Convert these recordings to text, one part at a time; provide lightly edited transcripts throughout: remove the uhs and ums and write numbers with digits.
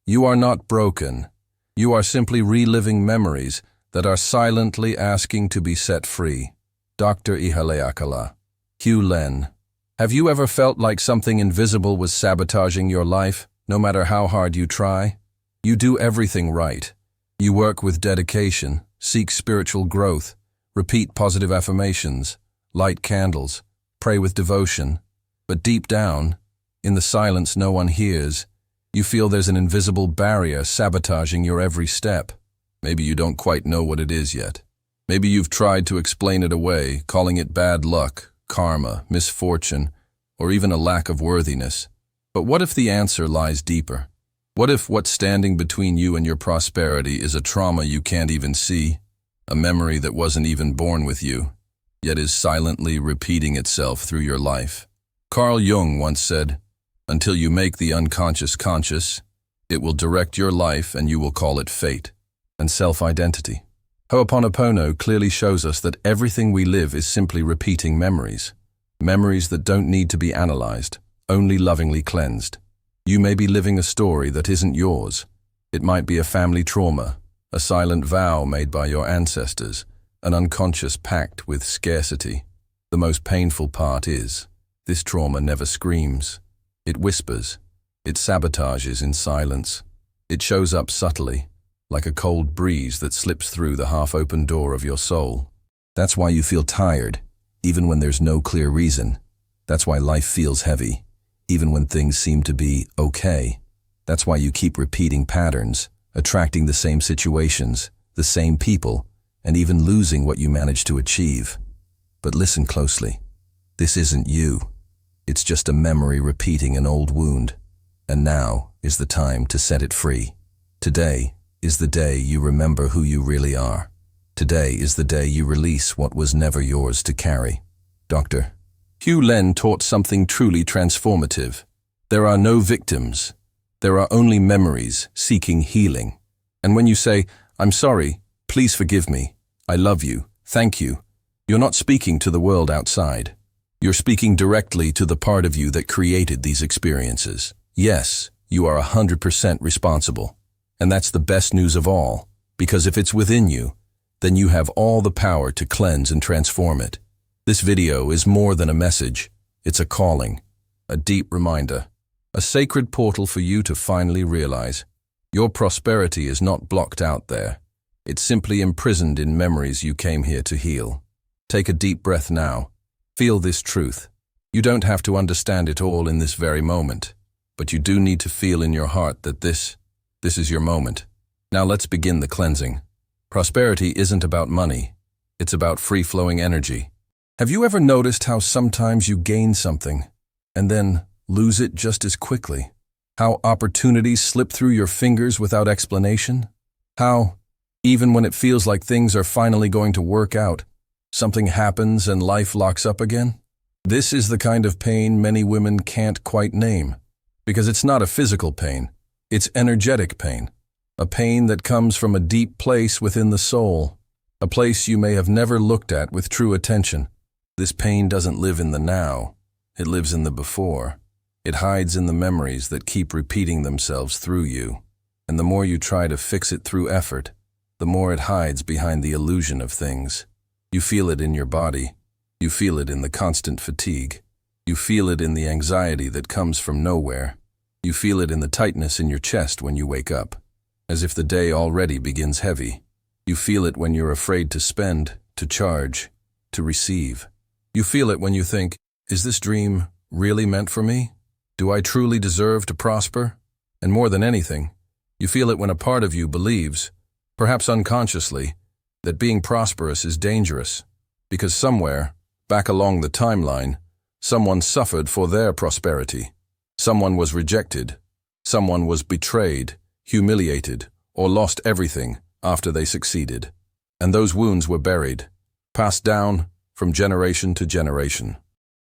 You are not broken. You are simply reliving memories that are silently asking to be set free. Dr. Ihaleakala. Hew Len. Have you ever felt like something invisible was sabotaging your life, no matter how hard you try? You do everything right. You work with dedication, seek spiritual growth, repeat positive affirmations, light candles, pray with devotion. But deep down, in the silence no one hears, you feel there's an invisible barrier sabotaging your every step. Maybe you don't quite know what it is yet. Maybe you've tried to explain it away, calling it bad luck, karma, misfortune, or even a lack of worthiness. But what if the answer lies deeper? What if what's standing between you and your prosperity is a trauma you can't even see, a memory that wasn't even born with you, yet is silently repeating itself through your life? Carl Jung once said, "Until you make the unconscious conscious, it will direct your life and you will call it fate." And self-identity. Ho'oponopono clearly shows us that everything we live is simply repeating memories. Memories that don't need to be analyzed, only lovingly cleansed. You may be living a story that isn't yours. It might be a family trauma, a silent vow made by your ancestors, an unconscious pact with scarcity. The most painful part is, this trauma never screams. It whispers. It sabotages in silence. It shows up subtly, like a cold breeze that slips through the half-open door of your soul. That's why you feel tired, even when there's no clear reason. That's why life feels heavy, even when things seem to be okay. That's why you keep repeating patterns, attracting the same situations, the same people, and even losing what you managed to achieve. But listen closely. This isn't you. It's just a memory repeating an old wound. And now is the time to set it free. Today is the day you remember who you really are. Today is the day you release what was never yours to carry. Dr. Hew Len taught something truly transformative. There are no victims. There are only memories seeking healing. And when you say, "I'm sorry, please forgive me, I love you, thank you," you're not speaking to the world outside. You're speaking directly to the part of you that created these experiences. Yes, you are 100% responsible. And that's the best news of all, because if it's within you, then you have all the power to cleanse and transform it. This video is more than a message. It's a calling, a deep reminder, a sacred portal for you to finally realize your prosperity is not blocked out there. It's simply imprisoned in memories you came here to heal. Take a deep breath now. Feel this truth. You don't have to understand it all in this very moment, but you do need to feel in your heart that this is your moment. Now let's begin the cleansing. Prosperity isn't about money. It's about free-flowing energy. Have you ever noticed how sometimes you gain something and then lose it just as quickly? How opportunities slip through your fingers without explanation? How, even when it feels like things are finally going to work out, something happens and life locks up again? This is the kind of pain many women can't quite name, because it's not a physical pain. It's energetic pain, a pain that comes from a deep place within the soul, a place you may have never looked at with true attention. This pain doesn't live in the now, it lives in the before. It hides in the memories that keep repeating themselves through you, and the more you try to fix it through effort, the more it hides behind the illusion of things. You feel it in your body, you feel it in the constant fatigue, you feel it in the anxiety that comes from nowhere. You feel it in the tightness in your chest when you wake up, as if the day already begins heavy. You feel it when you're afraid to spend, to charge, to receive. You feel it when you think, is this dream really meant for me? Do I truly deserve to prosper? And more than anything, you feel it when a part of you believes, perhaps unconsciously, that being prosperous is dangerous, because somewhere, back along the timeline, someone suffered for their prosperity. Someone was rejected, someone was betrayed, humiliated, or lost everything after they succeeded. And those wounds were buried, passed down from generation to generation,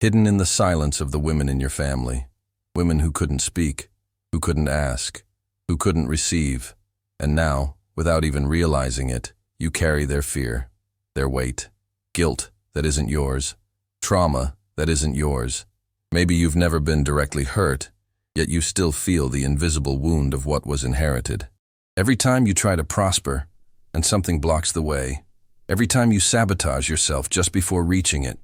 hidden in the silence of the women in your family. Women who couldn't speak, who couldn't ask, who couldn't receive. And now, without even realizing it, you carry their fear, their weight, guilt that isn't yours, trauma that isn't yours. Maybe you've never been directly hurt, yet you still feel the invisible wound of what was inherited. Every time you try to prosper, and something blocks the way, every time you sabotage yourself just before reaching it,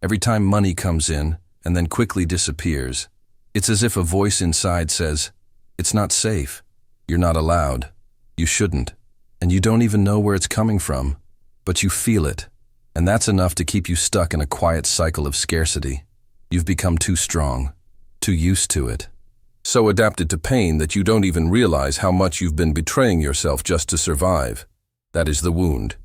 every time money comes in and then quickly disappears, it's as if a voice inside says, "It's not safe, you're not allowed, you shouldn't," and you don't even know where it's coming from, but you feel it, and that's enough to keep you stuck in a quiet cycle of scarcity. You've become too strong, too used to it, so adapted to pain that you don't even realize how much you've been betraying yourself just to survive. That is the wound.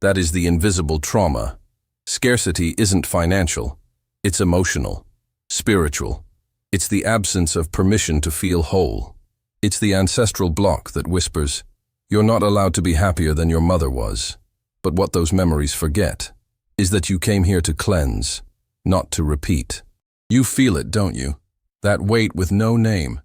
That is the invisible trauma. Scarcity isn't financial. It's emotional, spiritual. It's the absence of permission to feel whole. It's the ancestral block that whispers, "You're not allowed to be happier than your mother was." But what those memories forget is that you came here to cleanse, not to repeat. You feel it, don't you? That weight with no name,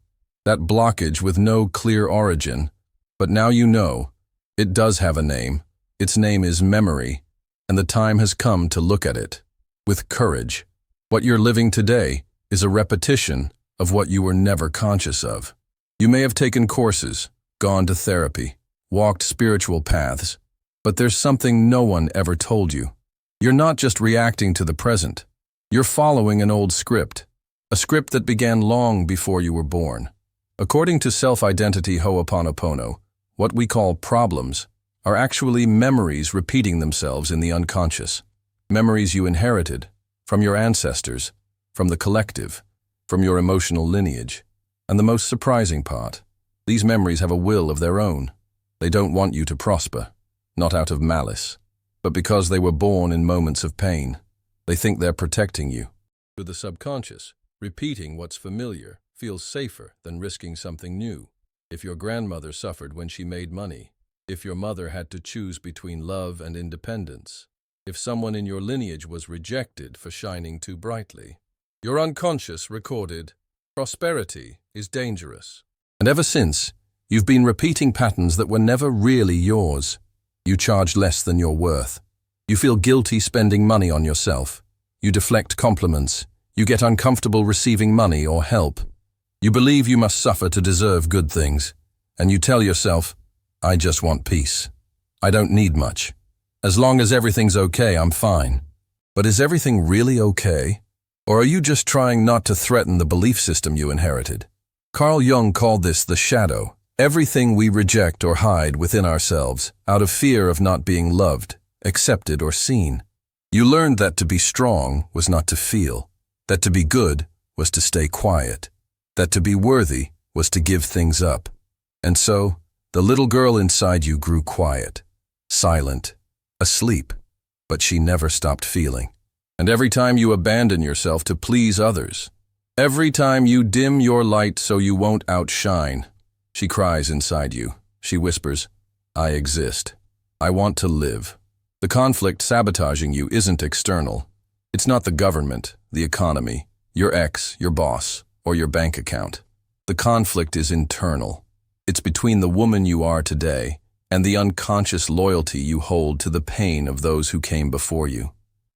that blockage with no clear origin. But now you know, it does have a name. Its name is memory, and the time has come to look at it with courage. What you're living today is a repetition of what you were never conscious of. You may have taken courses, gone to therapy, walked spiritual paths, but there's something no one ever told you. You're not just reacting to the present. You're following an old script, a script that began long before you were born. According to Self I-Dentity Ho'oponopono, what we call problems are actually memories repeating themselves in the unconscious. Memories you inherited from your ancestors, from the collective, from your emotional lineage. And the most surprising part, these memories have a will of their own. They don't want you to prosper, not out of malice, but because they were born in moments of pain. They think they're protecting you. To the subconscious, repeating what's familiar feels safer than risking something new. If your grandmother suffered when she made money, if your mother had to choose between love and independence, if someone in your lineage was rejected for shining too brightly, your unconscious recorded, "Prosperity is dangerous." And ever since, you've been repeating patterns that were never really yours. You charge less than your worth. You feel guilty spending money on yourself. You deflect compliments. You get uncomfortable receiving money or help. You believe you must suffer to deserve good things. And you tell yourself, "I just want peace. I don't need much. As long as everything's okay, I'm fine." But is everything really okay? Or are you just trying not to threaten the belief system you inherited? Carl Jung called this the shadow. Everything we reject or hide within ourselves out of fear of not being loved, accepted, or seen. You learned that to be strong was not to feel, that to be good was to stay quiet, that to be worthy was to give things up. And so, the little girl inside you grew quiet, silent, asleep, but she never stopped feeling. And every time you abandon yourself to please others, every time you dim your light so you won't outshine, she cries inside you. She whispers, "I exist. I want to live." The conflict sabotaging you isn't external. It's not the government, the economy, your ex, your boss, or your bank account. The conflict is internal. It's between the woman you are today and the unconscious loyalty you hold to the pain of those who came before you.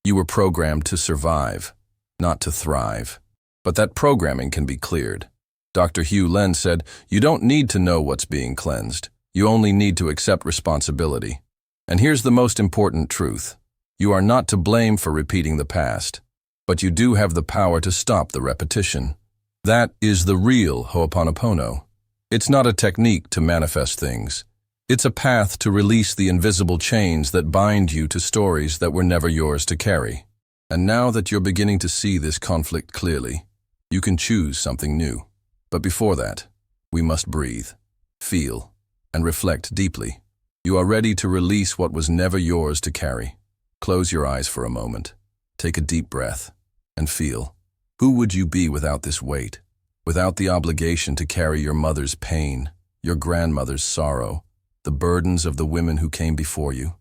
You were programmed to survive, not to thrive. But that programming can be cleared. Dr. Hew Len said, "You don't need to know what's being cleansed. You only need to accept responsibility." And here's the most important truth. You are not to blame for repeating the past, but you do have the power to stop the repetition. That is the real Ho'oponopono. It's not a technique to manifest things. It's a path to release the invisible chains that bind you to stories that were never yours to carry. And now that you're beginning to see this conflict clearly, you can choose something new. But before that, we must breathe, feel, and reflect deeply. You are ready to release what was never yours to carry. Close your eyes for a moment. Take a deep breath and feel. Who would you be without this weight? Without the obligation to carry your mother's pain, your grandmother's sorrow, the burdens of the women who came before you?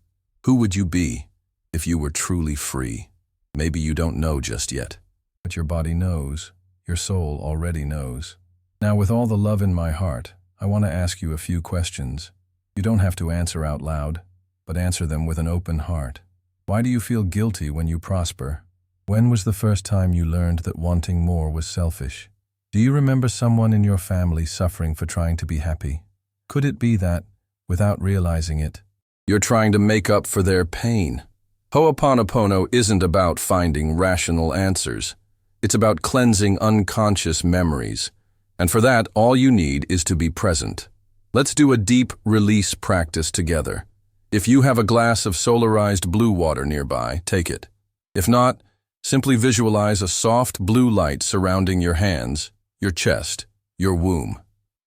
Who would you be if you were truly free? Maybe you don't know just yet, but your body knows. Your soul already knows. Now, with all the love in my heart, I want to ask you a few questions. You don't have to answer out loud, but answer them with an open heart. Why do you feel guilty when you prosper? When was the first time you learned that wanting more was selfish? Do you remember someone in your family suffering for trying to be happy? Could it be that, without realizing it, you're trying to make up for their pain? Ho'oponopono isn't about finding rational answers. It's about cleansing unconscious memories. And for that, all you need is to be present. Let's do a deep release practice together. If you have a glass of solarized blue water nearby, take it. If not, simply visualize a soft blue light surrounding your hands, your chest, your womb.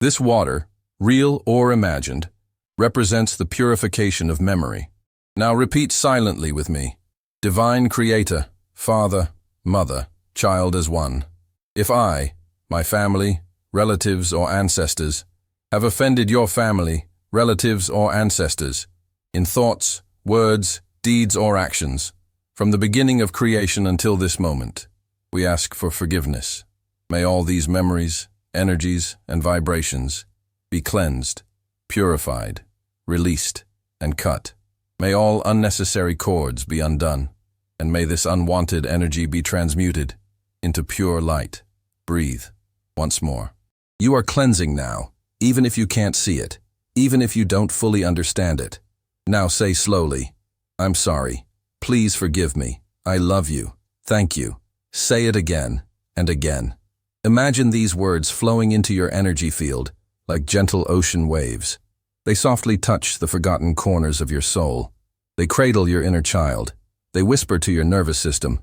This water, real or imagined, represents the purification of memory. Now repeat silently with me. Divine Creator, Father, Mother, Child as one. If I, my family, relatives or ancestors, have offended your family, relatives or ancestors, in thoughts, words, deeds or actions, from the beginning of creation until this moment, we ask for forgiveness. May all these memories, energies, and vibrations be cleansed, purified, released, and cut. May all unnecessary cords be undone, and may this unwanted energy be transmuted into pure light. Breathe once more. You are cleansing now, even if you can't see it, even if you don't fully understand it. Now say slowly, I'm sorry. Please forgive me. I love you. Thank you. Say it again and again. Imagine these words flowing into your energy field like gentle ocean waves. They softly touch the forgotten corners of your soul. They cradle your inner child. They whisper to your nervous system,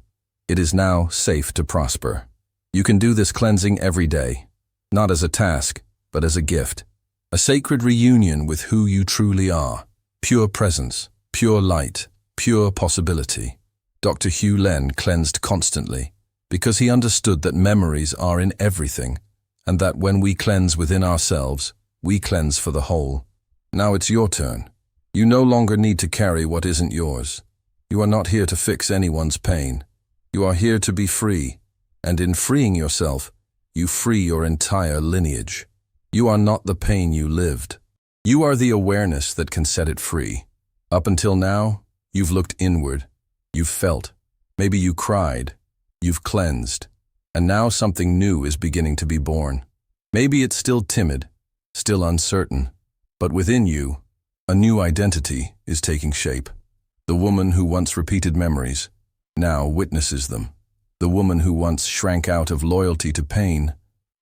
it is now safe to prosper. You can do this cleansing every day, not as a task, but as a gift. A sacred reunion with who you truly are. Pure presence, pure light, pure possibility. Dr. Hew Len cleansed constantly because he understood that memories are in everything and that when we cleanse within ourselves, we cleanse for the whole. Now it's your turn. You no longer need to carry what isn't yours. You are not here to fix anyone's pain. You are here to be free, and in freeing yourself, you free your entire lineage. You are not the pain you lived. You are the awareness that can set it free. Up until now, you've looked inward. You've felt. Maybe you cried. You've cleansed. And now something new is beginning to be born. Maybe it's still timid, still uncertain, but within you, a new identity is taking shape. The woman who once repeated memories now witnesses them. The woman who once shrank out of loyalty to pain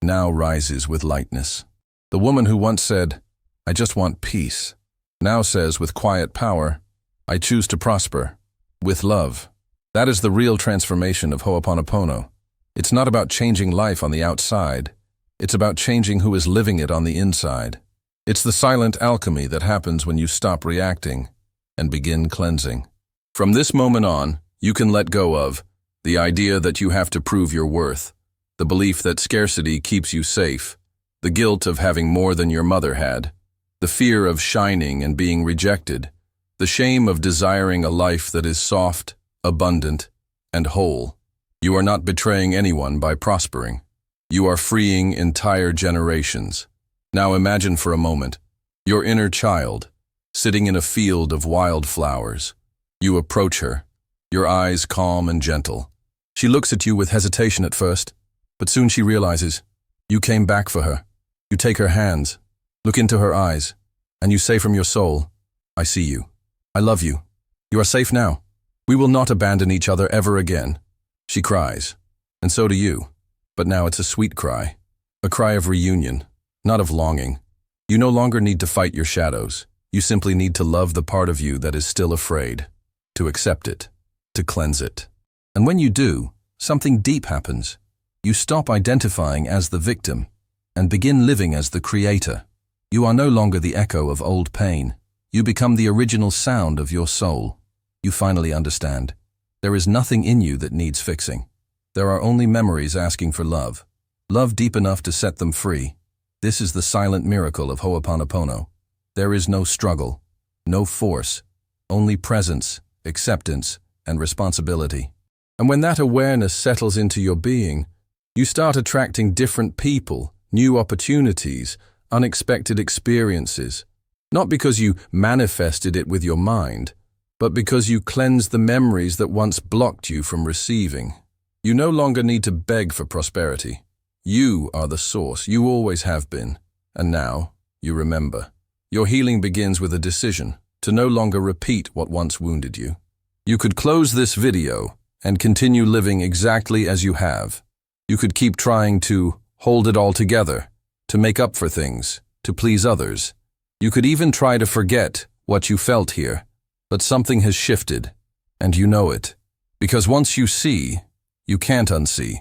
now rises with lightness. The woman who once said, I just want peace, now says with quiet power, I choose to prosper, with love. That is the real transformation of Ho'oponopono. It's not about changing life on the outside. It's about changing who is living it on the inside. It's the silent alchemy that happens when you stop reacting and begin cleansing. From this moment on, you can let go of the idea that you have to prove your worth, the belief that scarcity keeps you safe, the guilt of having more than your mother had, the fear of shining and being rejected, the shame of desiring a life that is soft, abundant, and whole. You are not betraying anyone by prospering. You are freeing entire generations. Now imagine for a moment your inner child sitting in a field of wildflowers. You approach her, your eyes calm and gentle. She looks at you with hesitation at first, but soon she realizes you came back for her. You take her hands, look into her eyes, and you say from your soul, I see you. I love you. You are safe now. We will not abandon each other ever again. She cries, and so do you. But now it's a sweet cry, a cry of reunion, not of longing. You no longer need to fight your shadows. You simply need to love the part of you that is still afraid, to accept it, to cleanse it. And when you do, something deep happens. You stop identifying as the victim and begin living as the creator. You are no longer the echo of old pain. You become the original sound of your soul. You finally understand. There is nothing in you that needs fixing. There are only memories asking for love. Love deep enough to set them free. This is the silent miracle of Ho'oponopono. There is no struggle, no force, only presence, acceptance, and responsibility. And when that awareness settles into your being, you start attracting different people, new opportunities, unexpected experiences. Not because you manifested it with your mind, but because you cleansed the memories that once blocked you from receiving. You no longer need to beg for prosperity. You are the source. You always have been. And now, you remember. Your healing begins with a decision to no longer repeat what once wounded you. You could close this video and continue living exactly as you have. You could keep trying to hold it all together, to make up for things, to please others. You could even try to forget what you felt here, but something has shifted, and you know it. Because once you see, you can't unsee.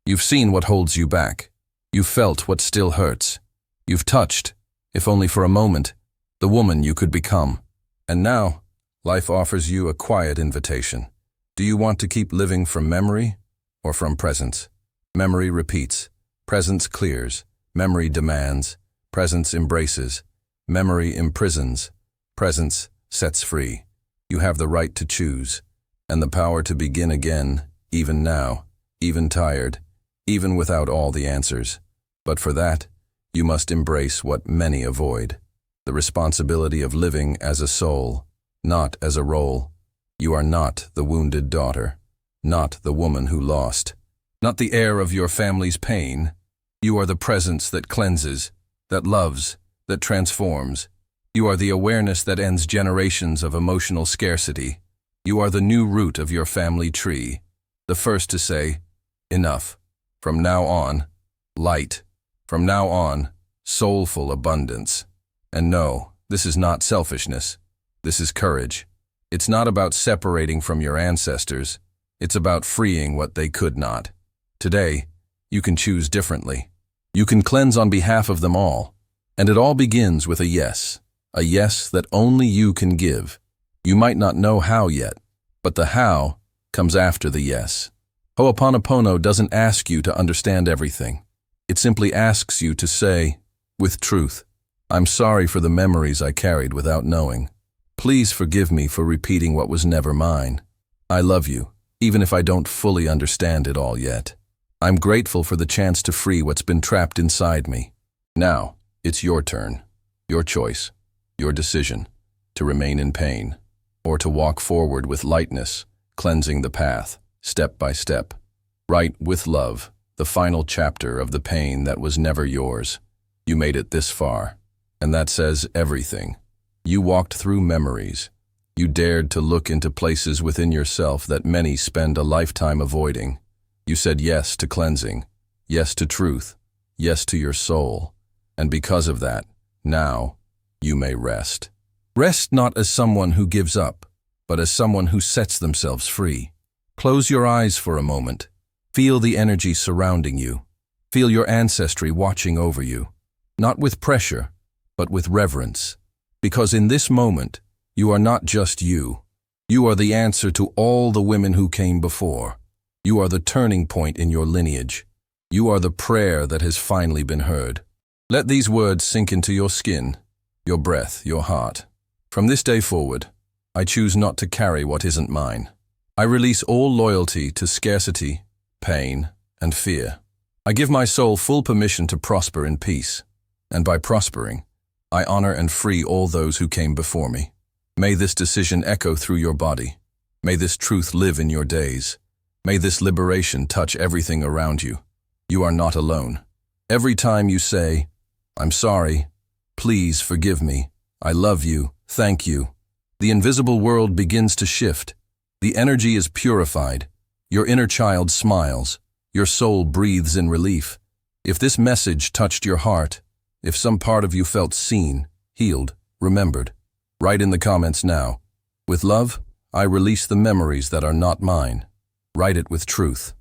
You've seen what holds you back. You've felt what still hurts. You've touched, if only for a moment, the woman you could become. And now, life offers you a quiet invitation. Do you want to keep living from memory or from presence? Memory repeats, presence clears, memory demands, presence embraces, memory imprisons, presence sets free. You have the right to choose, and the power to begin again, even now, even tired, even without all the answers. But for that, you must embrace what many avoid, the responsibility of living as a soul, not as a role. You are not the wounded daughter, not the woman who lost, not the heir of your family's pain. You are the presence that cleanses, that loves, that transforms. You are the awareness that ends generations of emotional scarcity. You are the new root of your family tree, the first to say, enough. From now on, light. From now on, soulful abundance. And no, this is not selfishness. This is courage. It's not about separating from your ancestors. It's about freeing what they could not. Today, you can choose differently. You can cleanse on behalf of them all. And it all begins with a yes that only you can give. You might not know how yet, but the how comes after the yes. Ho'oponopono doesn't ask you to understand everything. It simply asks you to say, with truth, I'm sorry for the memories I carried without knowing. Please forgive me for repeating what was never mine. I love you, even if I don't fully understand it all yet. I'm grateful for the chance to free what's been trapped inside me. Now, it's your turn, your choice, your decision, to remain in pain, or to walk forward with lightness, cleansing the path, step by step. Write with love, the final chapter of the pain that was never yours. You made it this far, and that says everything. You walked through memories. You dared to look into places within yourself that many spend a lifetime avoiding. You said yes to cleansing, yes to truth, yes to your soul. And because of that, now, you may rest. Rest not as someone who gives up, but as someone who sets themselves free. Close your eyes for a moment. Feel the energy surrounding you. Feel your ancestry watching over you. Not with pressure, but with reverence. Because in this moment, you are not just you. You are the answer to all the women who came before. You are the turning point in your lineage. You are the prayer that has finally been heard. Let these words sink into your skin, your breath, your heart. From this day forward, I choose not to carry what isn't mine. I release all loyalty to scarcity, pain, and fear. I give my soul full permission to prosper in peace. And by prospering, I honor and free all those who came before me. May this decision echo through your body. May this truth live in your days. May this liberation touch everything around you. You are not alone. Every time you say, I'm sorry, please forgive me, I love you, thank you, the invisible world begins to shift. The energy is purified. Your inner child smiles. Your soul breathes in relief. If this message touched your heart, if some part of you felt seen, healed, remembered, write in the comments now. With love, I release the memories that are not mine. Write it with truth,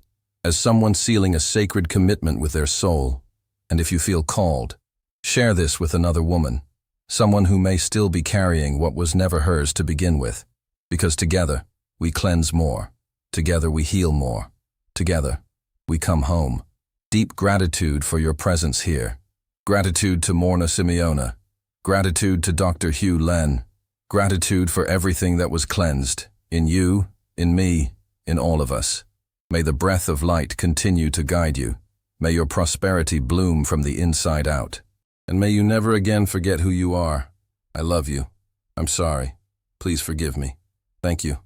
as someone sealing a sacred commitment with their soul. And if you feel called, share this with another woman, someone who may still be carrying what was never hers to begin with. Because together, we cleanse more. Together, we heal more. Together, we come home. Deep gratitude for your presence here. Gratitude to Morrnah Simeona. Gratitude to Dr. Hew Len. Gratitude for everything that was cleansed, in you, in me, in all of us. May the breath of light continue to guide you. May your prosperity bloom from the inside out. And may you never again forget who you are. I love you. I'm sorry. Please forgive me. Thank you.